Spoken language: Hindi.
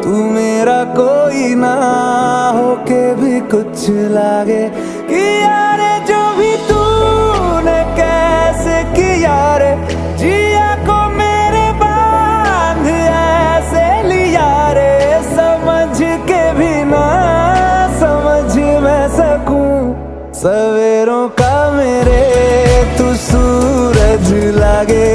तू मेरा कोई ना होके भी कुछ लागे कि यारे जो भी तूने कैसे किया रे, जिया को मेरे बांध ऐसे लिया रे, समझ के भी ना समझ मैं सकूं सवेरों का मेरे तू सूरज लागे।